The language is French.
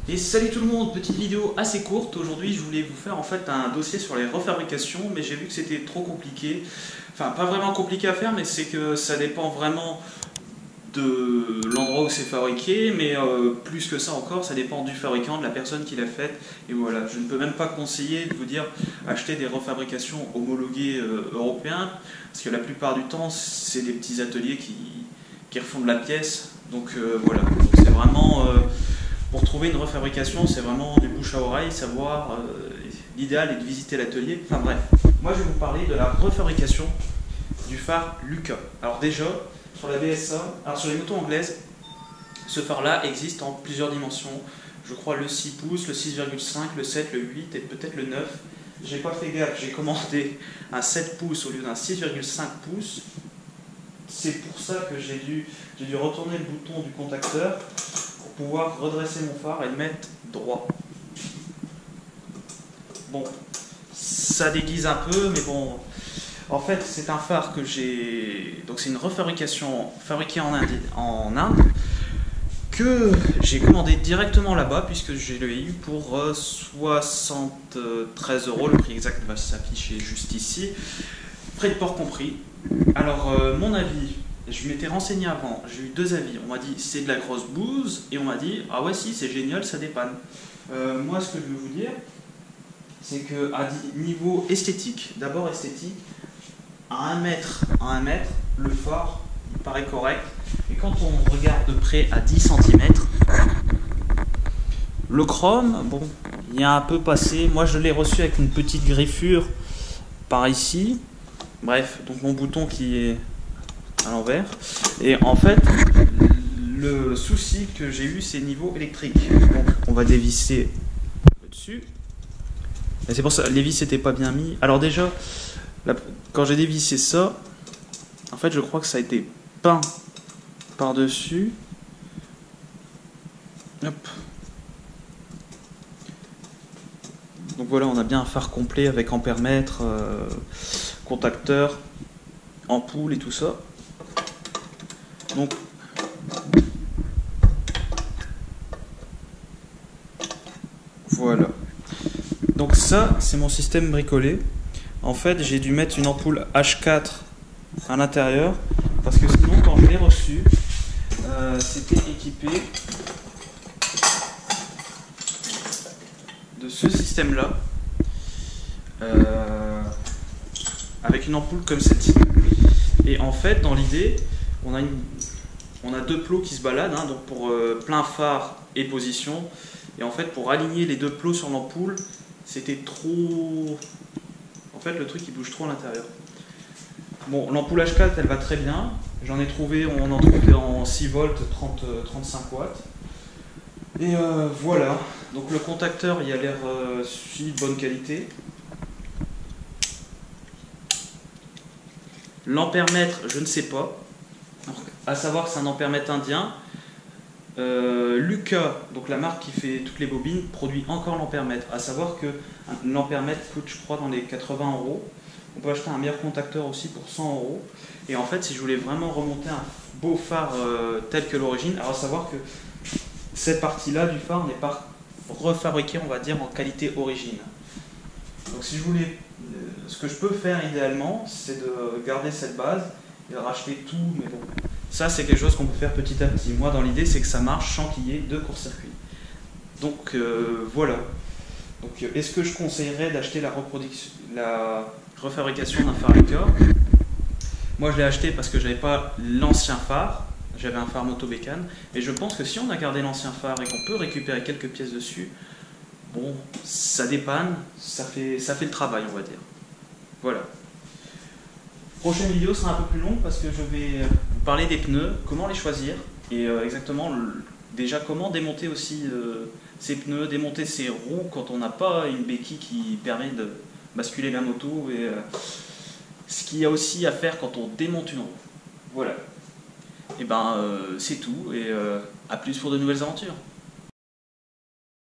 Et salut tout le monde, petite vidéo assez courte. Aujourd'hui je voulais vous faire en fait un dossier sur les refabrications, mais j'ai vu que c'était trop compliqué. Enfin pas vraiment compliqué à faire, mais c'est que ça dépend vraiment de l'endroit où c'est fabriqué, mais plus que ça encore, ça dépend du fabricant, de la personne qui l'a faite. Et voilà, je ne peux même pas conseiller de vous dire acheter des refabrications homologuées européens, parce que la plupart du temps c'est des petits ateliers qui refont de la pièce. Donc voilà, donc c'est vraiment... pour trouver une refabrication, c'est vraiment du bouche à oreille, savoir. L'idéal est de visiter l'atelier. Enfin bref, moi je vais vous parler de la refabrication du phare Lucas. Alors déjà, sur la BSA, alors sur les motos anglaises, ce phare-là existe en plusieurs dimensions. Je crois le 6 pouces, le 6,5, le 7, le 8 et peut-être le 9. J'ai pas fait gaffe, j'ai commandé un 7 pouces au lieu d'un 6,5 pouces. C'est pour ça que j'ai dû retourner le bouton du contacteur pour pouvoir redresser mon phare et le mettre droit. Bon, ça déguise un peu, mais bon, en fait c'est un phare que j'ai... Donc c'est une refabrication fabriquée en Inde que j'ai commandé directement là-bas puisque je l'ai eu pour 73 €, le prix exact va s'afficher juste ici, frais de port compris. Alors mon avis... Je m'étais renseigné avant, j'ai eu deux avis. On m'a dit c'est de la grosse bouse et on m'a dit ah ouais si c'est génial, ça dépanne. Moi ce que je veux vous dire, c'est que à niveau esthétique, d'abord esthétique, à 1 mètre, le phare il paraît correct. Et quand on regarde de près à 10 cm, le chrome, bon, il y a un peu passé. Moi je l'ai reçu avec une petite griffure par ici. Bref, donc mon bouton qui est à l'envers. Et en fait, le souci que j'ai eu, c'est niveau électrique. Donc, on va dévisser au-dessus. Et c'est pour ça, les vis n'étaient pas bien mis. Alors déjà, quand j'ai dévissé ça, en fait, je crois que ça a été peint par-dessus. Hop. Donc voilà, on a bien un phare complet avec ampèremètre, contacteur, ampoule et tout ça. Donc, voilà. Donc ça, c'est mon système bricolé. En fait, j'ai dû mettre une ampoule H4 à l'intérieur parce que sinon, quand je l'ai reçu, c'était équipé de ce système-là, avec une ampoule comme celle-ci. Et en fait, dans l'idée, on a deux plots qui se baladent, hein, donc pour plein phare et position. Et en fait, pour aligner les deux plots sur l'ampoule, c'était trop... En fait, le truc il bouge trop à l'intérieur. Bon, l'ampoule H4, elle va très bien. J'en ai trouvé, on en trouve en 6 volts, 35 watts. Et voilà. Donc le contacteur, il a l'air de bonne qualité. L'ampèremètre, je ne sais pas. À savoir que c'est un ampèremètre indien. Lucas, donc la marque qui fait toutes les bobines, produit encore l'ampèremètre. À savoir que l'ampèremètre coûte, je crois, dans les 80 €. On peut acheter un meilleur contacteur aussi pour 100 €. Et en fait, si je voulais vraiment remonter un beau phare tel que l'origine, alors à savoir que cette partie-là du phare n'est pas refabriquée, on va dire, en qualité origine. Donc si je voulais, ce que je peux faire idéalement, c'est de garder cette base et de racheter tout, mais bon, ça c'est quelque chose qu'on peut faire petit à petit. Moi dans l'idée c'est que ça marche sans qu'il y ait de court-circuit. Donc voilà. Donc est-ce que je conseillerais d'acheter la refabrication d'un phare Lucas? Moi je l'ai acheté parce que j'avais pas l'ancien phare, j'avais un phare moto bécane, mais je pense que si on a gardé l'ancien phare et qu'on peut récupérer quelques pièces dessus, bon, ça dépanne, ça fait le travail, on va dire. Voilà. Prochaine vidéo sera un peu plus longue parce que je vais vous parler des pneus, comment les choisir et exactement déjà comment démonter aussi ces pneus, démonter ces roues quand on n'a pas une béquille qui permet de basculer la moto et ce qu'il y a aussi à faire quand on démonte une roue. Voilà. Et ben c'est tout et à plus pour de nouvelles aventures.